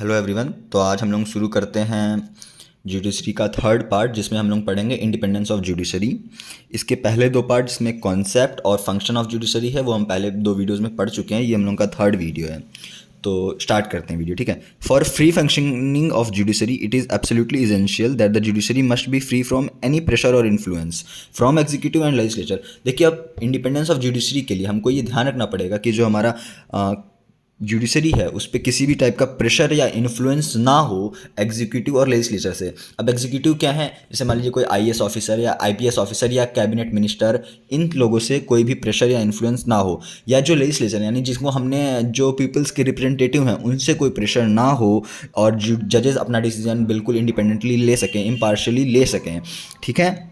Hello everyone. तो आज हम लोग शुरू करते हैं जुडिशरी का थर्ड पार्ट, जिसमें हम लोग पढ़ेंगे इंडिपेंडेंस ऑफ जुडिशरी। इसके पहले दो पार्ट जिसमें कॉन्सेप्ट और फंक्शन ऑफ जुडिशरी है वो हम पहले दो वीडियोस में पढ़ चुके हैं। ये हम लोग का थर्ड वीडियो है। तो स्टार्ट करते हैं वीडियो, ठीक है। For free functioning of judiciary it is absolutely essential that the judiciary must be free from any pressure और influence from executive and legislature. देखिए, अब इंडिपेंडेंस ऑफ जुडिशरी के लिए हमको ये ध्यान रखना पड़ेगा कि जो हमारा जुडिशरी है उस पर किसी भी टाइप का प्रेशर या इन्फ्लुएंस ना हो एग्जीक्यूटिव और लेजिस्लेचर से। अब एग्जीक्यूटिव क्या है, जैसे मान लीजिए कोई आईएएस ऑफिसर या आईपीएस ऑफिसर या कैबिनेट मिनिस्टर, इन लोगों से कोई भी प्रेशर या इन्फ्लुएंस ना हो। या जो लेजिस्लेचर यानी जिसको हमने जो पीपल्स के रिप्रेजेंटेटिव हैं उनसे कोई प्रेशर ना हो, और जजेस अपना डिसीजन बिल्कुल इंडिपेंडेंटली ले सकें, इम्पार्शली ले सकें, ठीक है।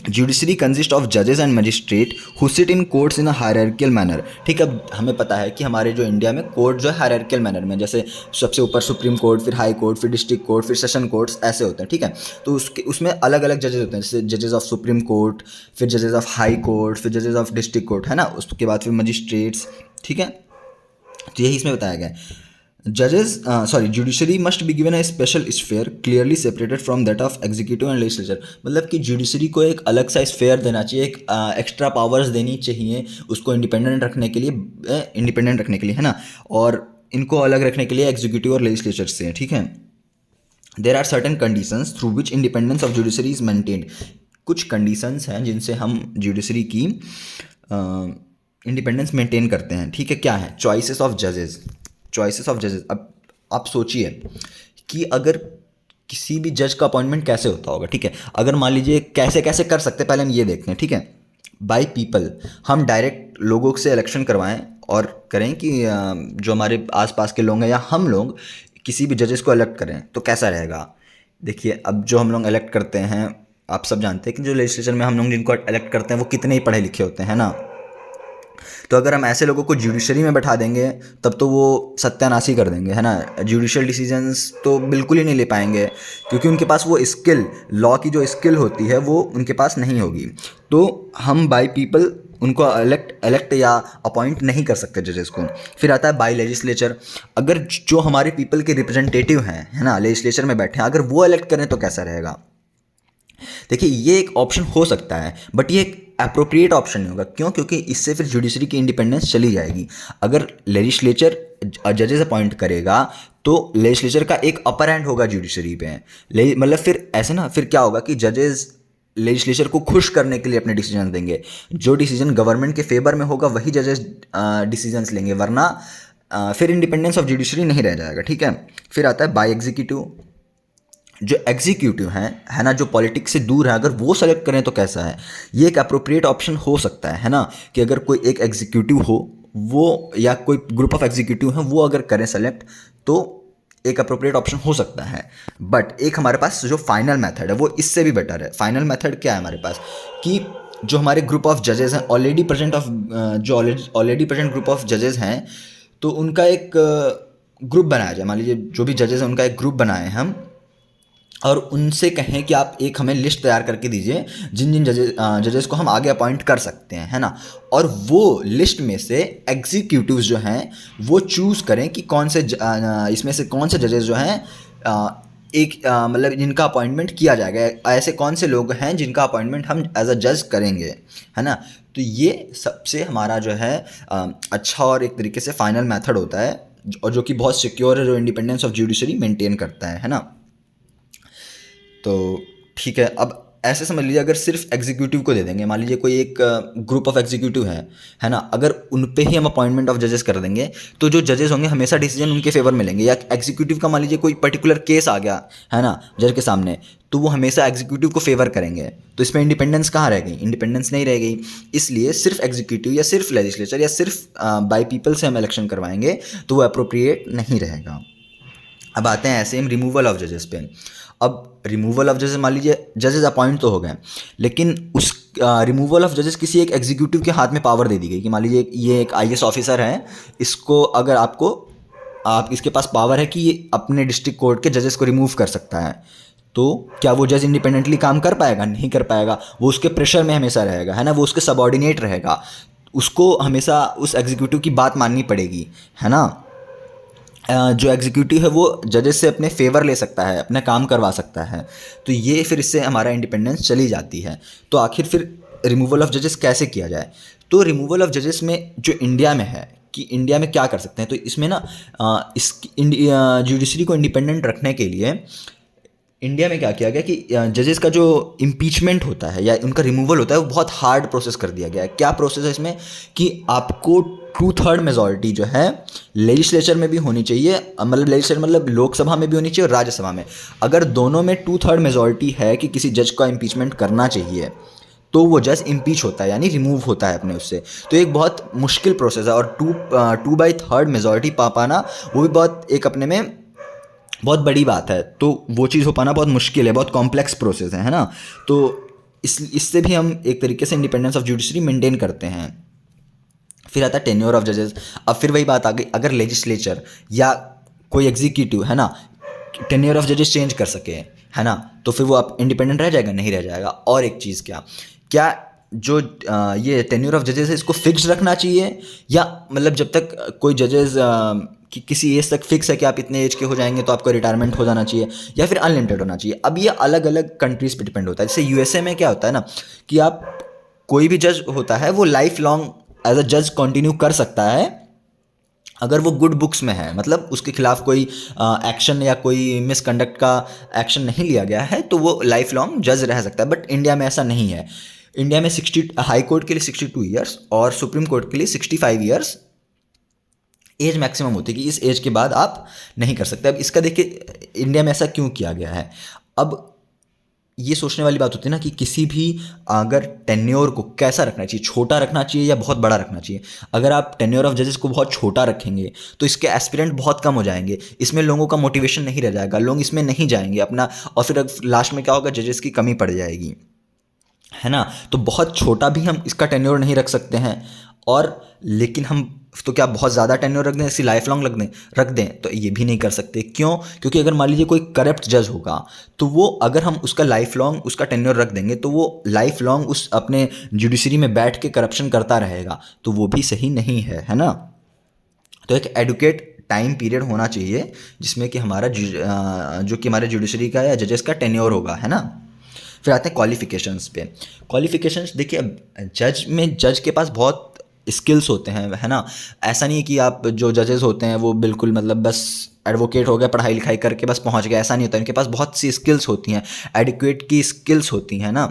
जुडिशरी कंसिस्ट ऑफ जजेस and magistrate who sit in courts in a hierarchical manner. ठीक है, अब हमें पता है कि हमारे जो इंडिया में कोर्ट जो है हायरार्कियल मैनर में, जैसे सबसे ऊपर सुप्रीम कोर्ट, फिर हाई कोर्ट, फिर डिस्ट्रिक्ट कोर्ट, फिर सेशन कोर्ट्स, ऐसे होते हैं, ठीक है। तो उसमें अलग अलग जजेस होते हैं, जैसे जजेस ऑफ सुप्रीम कोर्ट, फिर जजेस ऑफ हाई कोर्ट, फिर जजेस ऑफ डिस्ट्रिक्ट कोर्ट, है ना। उसके बाद फिर मजिस्ट्रेट्स, ठीक है। तो यही इसमें बताया गया है। Judiciary must be given A special sphere clearly separated from that of executive and legislature. मतलब कि जुडिशरी को एक अलग सा स्फेयर देना चाहिए, एक एक्स्ट्रा पावर्स देनी चाहिए उसको इंडिपेंडेंट रखने के लिए, है ना। और इनको अलग रखने के लिए एग्जीक्यूटिव और लेजिस्लेचर से, ठीक है। There are certain conditions through which independence of judiciary is maintained. कुछ कंडीशंस हैं जिनसे हम जुडिशरी की इंडिपेंडेंस मेंटेन करते हैं, ठीक है। क्या है? चॉइसेस ऑफ जजेस। अब आप सोचिए कि अगर किसी भी जज का अपॉइंटमेंट कैसे होता होगा, ठीक है। अगर मान लीजिए कैसे कैसे कर सकते हैं, पहले हम ये देखते हैं, ठीक है। बाय पीपल, हम डायरेक्ट लोगों से इलेक्शन करवाएं और करें कि जो हमारे आसपास के लोग हैं या हम लोग किसी भी जजेस को इलेक्ट करें, तो कैसा रहेगा। देखिए, अब जो हम लोग इलेक्ट करते हैं, आप सब जानते हैं कि जो लेजिस्लेचर में हम लोग जिनको इलेक्ट करते हैं वो कितने ही पढ़े लिखे होते हैं ना। तो अगर हम ऐसे लोगों को जुडिशरी में बैठा देंगे तब तो वो सत्यानाशी कर देंगे, है ना। जुडिशियल डिसीजंस तो बिल्कुल ही नहीं ले पाएंगे, क्योंकि उनके पास वो स्किल, लॉ की जो स्किल होती है वो उनके पास नहीं होगी। तो हम बाय पीपल उनको इलेक्ट या अपॉइंट नहीं कर सकते जजेस को। फिर आता है बाय लेजिस्लेचर। अगर जो हमारे पीपल के रिप्रेजेंटेटिव हैं, है ना, लेजिस्लेचर में बैठे हैं, अगर वो इलेक्ट करें तो कैसा रहेगा। देखिए, ये एक ऑप्शन हो सकता है, बट ये एक अप्रोप्रिएट ऑप्शन नहीं होगा। क्यों? क्योंकि इससे फिर जुडिशरी की इंडिपेंडेंस चली जाएगी। अगर लेजिस्लेचर जजेस अपॉइंट करेगा तो लेजिस्लेचर का एक अपर हैंड होगा जुडिशरी पे। मतलब फिर ऐसे ना, फिर क्या होगा कि जजेस लेजिस्लेचर को खुश करने के लिए अपने डिसीजन देंगे। जो डिसीजन गवर्नमेंट के फेवर में होगा वही जजेस डिसीजंस लेंगे, वरना फिर इंडिपेंडेंस ऑफ जुडिशरी नहीं रह जाएगा, ठीक है। फिर आता है बाय एग्जीक्यूटिव। जो एग्जीक्यूटिव हैं, है ना, जो पॉलिटिक्स से दूर है, अगर वो सेलेक्ट करें तो कैसा है। ये एक अप्रोप्रिएट ऑप्शन हो सकता है ना, कि अगर कोई एक एग्जीक्यूटिव हो वो, या कोई ग्रुप ऑफ एग्जीक्यूटिव हैं वो अगर करें सेलेक्ट, तो एक अप्रोप्रिएट ऑप्शन हो सकता है। बट एक हमारे पास जो फाइनल मेथड है वो इससे भी बेटर है। फाइनल मेथड क्या है हमारे पास, कि जो हमारे ग्रुप ऑफ जजेस हैं ऑलरेडी प्रेजेंट ग्रुप ऑफ जजेस हैं, तो उनका एक ग्रुप बनाया जाए। मान लीजिए जो भी जजेस हैं उनका एक ग्रुप बनाए हम, और उनसे कहें कि आप एक हमें लिस्ट तैयार करके दीजिए जिन जिन जजेस को हम आगे अपॉइंट कर सकते हैं, है ना। और वो लिस्ट में से एग्जीक्यूटिव्स जो हैं वो चूज़ करें कि कौन से इसमें से कौन से जजेस जो हैं मतलब जिनका अपॉइंटमेंट किया जाएगा। ऐसे कौन से लोग हैं जिनका अपॉइंटमेंट हम एज अ जज करेंगे, है ना। तो ये सबसे हमारा जो है अच्छा और एक तरीके से फाइनल मेथड होता है, और जो कि बहुत सिक्योर है, जो इंडिपेंडेंस ऑफ जुडिशरी मेंटेन करता है ना। तो ठीक है, अब ऐसे समझ लीजिए अगर सिर्फ एग्जीक्यूटिव को दे देंगे, मान लीजिए कोई एक ग्रुप ऑफ एग्जीक्यूटिव है ना, अगर उन पे ही हम अपॉइंटमेंट ऑफ जजेस कर देंगे तो जो जजेस होंगे हमेशा डिसीजन उनके फेवर में लेंगे। या एग्जीक्यूटिव का मान लीजिए कोई पर्टिकुलर केस आ गया, है ना, जज के सामने, तो वो हमेशा एग्जीक्यूटिव को फेवर करेंगे। तो इसमें इंडिपेंडेंस कहाँ रह गई? इंडिपेंडेंस नहीं रह गई। इसलिए सिर्फ एग्जीक्यूटिव या सिर्फ लेजिस्लेचर या सिर्फ बाय पीपल से हम इलेक्शन करवाएंगे तो वो अप्रोप्रिएट नहीं रहेगा। अब आते हैं ऐसे हम रिमूवल ऑफ जजेस पे। अब रिमूवल ऑफ जजेस, मान लीजिए जजेस अपॉइंट तो हो गए, लेकिन उस रिमूवल ऑफ जजेस किसी एक एग्जीक्यूटिव के हाथ में पावर दे दी गई कि मान लीजिए ये एक आईएएस ऑफिसर है, इसको अगर आप इसके पास पावर है कि ये अपने डिस्ट्रिक्ट कोर्ट के जजेस को रिमूव कर सकता है, तो क्या वो जज इंडिपेंडेंटली काम कर पाएगा? नहीं कर पाएगा। वो उसके प्रेशर में हमेशा रहेगा, है ना, वो उसके सबॉर्डिनेट रहेगा, उसको हमेशा उस एग्जीक्यूटिव की बात माननी पड़ेगी, है ना। जो एग्जीक्यूटिव है वो जजेस से अपने फेवर ले सकता है, अपना काम करवा सकता है। तो ये फिर इससे हमारा इंडिपेंडेंस चली जाती है। तो आखिर फिर रिमूवल ऑफ जजेस कैसे किया जाए? तो रिमूवल ऑफ जजेस में जो इंडिया में है कि इंडिया में क्या कर सकते हैं, तो इसमें ना इस जुडिशरी को इंडिपेंडेंट रखने के लिए इंडिया में क्या किया गया कि जजेस का जो इम्पीचमेंट होता है या उनका रिमूवल होता है वो बहुत हार्ड प्रोसेस कर दिया गया है। क्या प्रोसेस है इसमें कि आपको 2/3 मेजॉरिटी जो है लेजिस्लेचर में भी होनी चाहिए, मतलब लेजिस्लेचर मतलब लोकसभा में भी होनी चाहिए और राज्यसभा में। अगर दोनों में 2/3 मेजॉरिटी है कि किसी जज का इम्पीचमेंट करना चाहिए तो वो जज इम्पीच होता है, यानी रिमूव होता है अपने उससे। तो एक बहुत मुश्किल प्रोसेस है और 2/3 मेजॉरिटी पा पाना वो भी बहुत एक अपने में बहुत बड़ी बात है। तो वो चीज़ हो पाना बहुत मुश्किल है, बहुत कॉम्प्लेक्स प्रोसेस है ना। तो इससे भी हम एक तरीके से इंडिपेंडेंस ऑफ जुडिशरी मेंटेन करते हैं। फिर आता है टेन्योर ऑफ जजेस। अब फिर वही बात आ गई, अगर लेजिस्लेचर या कोई एग्जीक्यूटिव है ना टेन्योर ऑफ जजेस चेंज कर सके, है ना, तो फिर वो आप इंडिपेंडेंट रह जाएगा? नहीं रह जाएगा। और एक चीज़ क्या क्या जो ये टेन्योर ऑफ जजेस है इसको फिक्स रखना चाहिए, या मतलब जब तक कोई जजेस कि किसी एज तक फिक्स है कि आप इतने एज के हो जाएंगे तो आपको रिटायरमेंट हो जाना चाहिए, या फिर अनलिमिटेड होना चाहिए? अब ये अलग अलग कंट्रीज़ पे डिपेंड होता है। जैसे यूएसए में क्या होता है ना कि आप कोई भी जज होता है वो लाइफ लॉन्ग एज अ जज कंटिन्यू कर सकता है अगर वो गुड बुक्स में है, मतलब उसके खिलाफ कोई एक्शन या कोई मिसकंडक्ट का एक्शन नहीं लिया गया है, तो वो लाइफ लॉन्ग जज रह सकता है। बट इंडिया में ऐसा नहीं है। इंडिया में 60 हाई कोर्ट के लिए 62 ईयर्स और सुप्रीम कोर्ट के लिए 65 ईयर्स एज मैक्सिमम होती है कि इस एज के बाद आप नहीं कर सकते। अब इसका देखिए इंडिया में ऐसा क्यों किया गया है। अब ये सोचने वाली बात होती है ना कि किसी भी अगर टेन्योर को कैसा रखना चाहिए, छोटा रखना चाहिए या बहुत बड़ा रखना चाहिए। अगर आप टेन्योर ऑफ जजेस को बहुत छोटा रखेंगे तो इसके एस्पिरेंट बहुत कम हो जाएंगे, इसमें लोगों का मोटिवेशन नहीं रह जाएगा, लोग इसमें नहीं जाएंगे अपना, और फिर लास्ट में क्या होगा, जजेस की कमी पड़ जाएगी, है ना। तो बहुत छोटा भी हम इसका टेन्योर नहीं रख सकते हैं, और लेकिन हम तो क्या बहुत ज़्यादा टेन्योर रख दें, इसी लाइफ लॉन्ग रख दें तो ये भी नहीं कर सकते। क्यों? क्योंकि अगर मान लीजिए कोई करप्ट जज होगा तो वो अगर हम उसका लाइफ लॉन्ग उसका टेन्योर रख देंगे तो वो लाइफ लॉन्ग उस अपने जुडिशरी में बैठ के करप्शन करता रहेगा, तो वो भी सही नहीं है ना। तो एक एडुकेट टाइम पीरियड होना चाहिए जिसमें कि हमारा जो कि हमारे जुडिशरी का या जजेस का टेन्योर होगा, है ना। फिर आते हैं क्वालिफिकेशंस पे। क्वालिफिकेशंस देखिए, अब जज के पास बहुत स्किल्स होते हैं, है ना। ऐसा नहीं है कि आप जो जजेस होते हैं वो बिल्कुल मतलब बस एडवोकेट हो गया, पढ़ाई लिखाई करके बस पहुंच गया, ऐसा नहीं होता। इनके पास बहुत सी स्किल्स होती हैं, एडिक्वेट की स्किल्स होती हैं ना।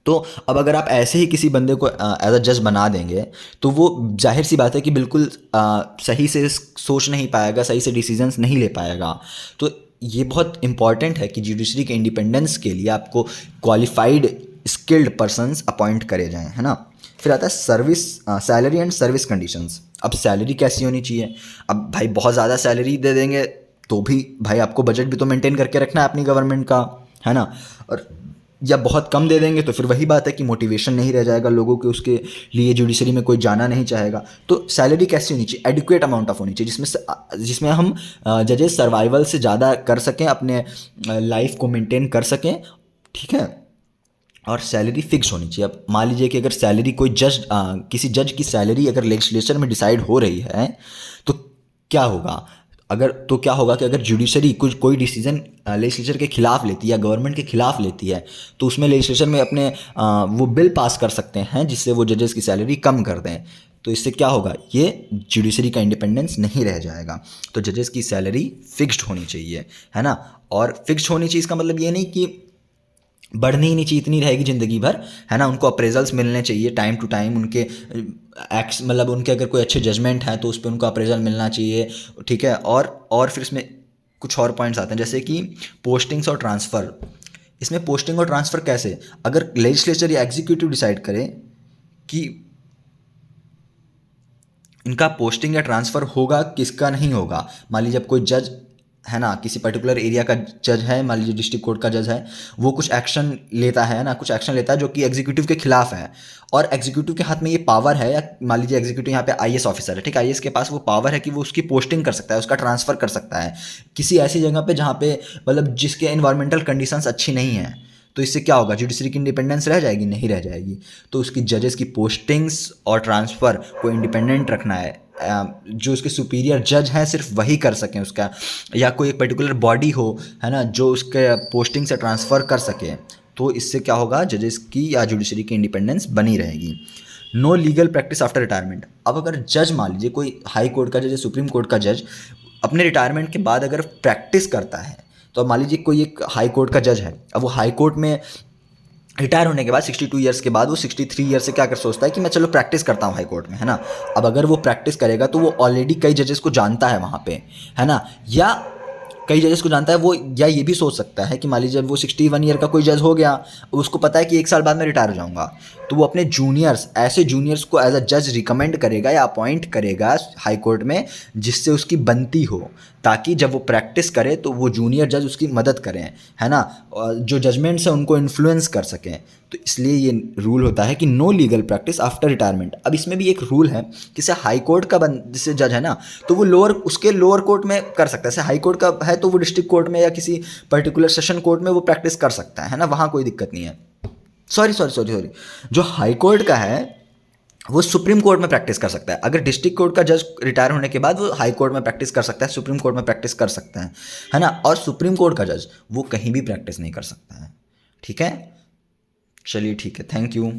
तो अब अगर आप ऐसे ही किसी बंदे को एज अ जज बना देंगे तो वो जाहिर सी बात है कि बिल्कुल सही से सोच नहीं पाएगा, सही से डिसीजंस नहीं ले पाएगा। तो ये बहुत इंपॉर्टेंट है कि जुडिशरी के इंडिपेंडेंस के लिए आपको क्वालिफाइड स्किल्ड पर्सन्स अपॉइंट करे जाएं, है ना। फिर आता है service salary and service conditions. अब सैलरी कैसी होनी चाहिए? अब भाई बहुत ज़्यादा सैलरी दे देंगे तो भी भाई आपको बजट भी तो मेंटेन करके रखना है अपनी गवर्नमेंट का, है ना। और या बहुत कम दे देंगे तो फिर वही बात है कि मोटिवेशन नहीं रह जाएगा लोगों के, उसके लिए जुडिशरी में कोई जाना नहीं चाहेगा। तो सैलरी कैसी होनी चाहिए? एडिक्वेट अमाउंट ऑफ होनी चाहिए जिसमें हम जजेस सर्वाइवल से ज़्यादा कर सकें, अपने लाइफ को मेंटेन कर सकें, ठीक है। और सैलरी फिक्स होनी चाहिए। अब मान लीजिए कि अगर सैलरी किसी जज की सैलरी अगर लेजिस्लेचर में डिसाइड हो रही है तो क्या होगा? क्या होगा कि अगर जुडिशरी कोई डिसीजन लेजिस्लेचर के खिलाफ लेती है या गवर्नमेंट के खिलाफ लेती है तो उसमें लेजिस्लेचर में अपने वो बिल पास कर सकते हैं जिससे वो जजेस की सैलरी कम कर दें। तो इससे क्या होगा? ये जुडिशरी का इंडिपेंडेंस नहीं रह जाएगा। तो जजेस की सैलरी फिक्स्ड होनी चाहिए, है ना। और फिक्स्ड होनी चाहिए इसका मतलब ये नहीं कि बढ़नी ही नहीं चाहिए, इतनी रहेगी ज़िंदगी भर, है ना। उनको अप्रेजल्स मिलने चाहिए टाइम टू टाइम, उनके मतलब उनके अगर कोई अच्छे जजमेंट हैं तो उस पर उनको अप्रेजल मिलना चाहिए, ठीक है। और फिर इसमें कुछ और पॉइंट्स आते हैं जैसे कि पोस्टिंग्स और ट्रांसफ़र। इसमें पोस्टिंग और ट्रांसफ़र कैसे? अगर लेजिस्लेचर या एग्जीक्यूटिव डिसाइड करे कि इनका पोस्टिंग या ट्रांसफ़र होगा, किसका नहीं होगा। मान लीजिए अब कोई जज है ना, किसी पर्टिकुलर एरिया का जज है, मान लीजिए डिस्ट्रिक्ट कोर्ट का जज है, वो कुछ एक्शन लेता है ना, कुछ एक्शन लेता है जो कि एग्जीक्यूटिव के खिलाफ है, और एग्जीक्यूटिव के हाथ में ये पावर है, या मान लीजिए एग्जीक्यूटिव यहाँ पे आईएएस ऑफिसर है, ठीक है, आईएएस के पास वो पावर है कि वो उसकी पोस्टिंग कर सकता है, उसका ट्रांसफ़र कर सकता है किसी ऐसी जगह पे जहाँ पे मतलब जिसके एनवायरमेंटल कंडीशंस अच्छी नहीं है। तो इससे क्या होगा? जुडिशरी की इंडिपेंडेंस रह जाएगी? नहीं रह जाएगी। तो उसकी जजेस की पोस्टिंग्स और ट्रांसफ़र को इंडिपेंडेंट रखना है, जो उसके सुपीरियर जज हैं सिर्फ वही कर सकें उसका, या कोई एक पर्टिकुलर बॉडी हो, है ना, जो उसके पोस्टिंग से ट्रांसफ़र कर सके, तो इससे क्या होगा, जजेस की या जुडिशरी की इंडिपेंडेंस बनी रहेगी। No legal practice after retirement. अब अगर जज मान लीजिए कोई हाई कोर्ट का जज या सुप्रीम कोर्ट का जज अपने रिटायरमेंट के बाद अगर प्रैक्टिस करता है, तो अब मान लीजिए कोई एक हाई कोर्ट का जज है, अब वो हाई कोर्ट में रिटायर होने के बाद 62 ईयर्स के बाद वो 63 ईयर से क्या कर सोचता है कि मैं चलो प्रैक्टिस करता हूँ हाई कोर्ट में, है ना। अब अगर वो प्रैक्टिस करेगा तो वो ऑलरेडी कई जजेस को जानता है वहाँ पे, है ना, या कई जजेस को जानता है वो, या ये भी सोच सकता है कि मान लीजिए जब वो 61 ईयर का कोई जज हो गया, उसको पता है कि 1 साल बाद मैं रिटायर हो जाऊंगा, तो वो अपने जूनियर्स, ऐसे जूनियर्स को एज अ जज रिकमेंड करेगा या अपॉइंट करेगा हाई कोर्ट में, जिससे उसकी बनती हो, ताकि जब वो प्रैक्टिस करे तो वो जूनियर जज उसकी मदद करें, है ना, और जो जजमेंट्स हैं उनको इन्फ्लुएंस कर सकें। तो इसलिए ये रूल होता है कि no legal practice after retirement. अब इसमें भी एक रूल है कि जैसे हाई कोर्ट का जैसे जज है ना, तो वो उसके लोअर कोर्ट में कर सकता है। जैसे हाई कोर्ट का है तो वो डिस्ट्रिक्ट कोर्ट में या किसी पर्टिकुलर सेशन कोर्ट में वो प्रैक्टिस कर सकता है ना, वहाँ कोई दिक्कत नहीं है। सॉरी, जो हाई कोर्ट का है वो सुप्रीम कोर्ट में प्रैक्टिस कर सकता है। अगर डिस्ट्रिक्ट कोर्ट का जज रिटायर होने के बाद वो हाई कोर्ट में प्रैक्टिस कर सकता है, सुप्रीम कोर्ट में प्रैक्टिस कर सकता है ना। और सुप्रीम कोर्ट का जज वो कहीं भी प्रैक्टिस नहीं कर सकता है। ठीक है, चलिए ठीक है, थैंक यू।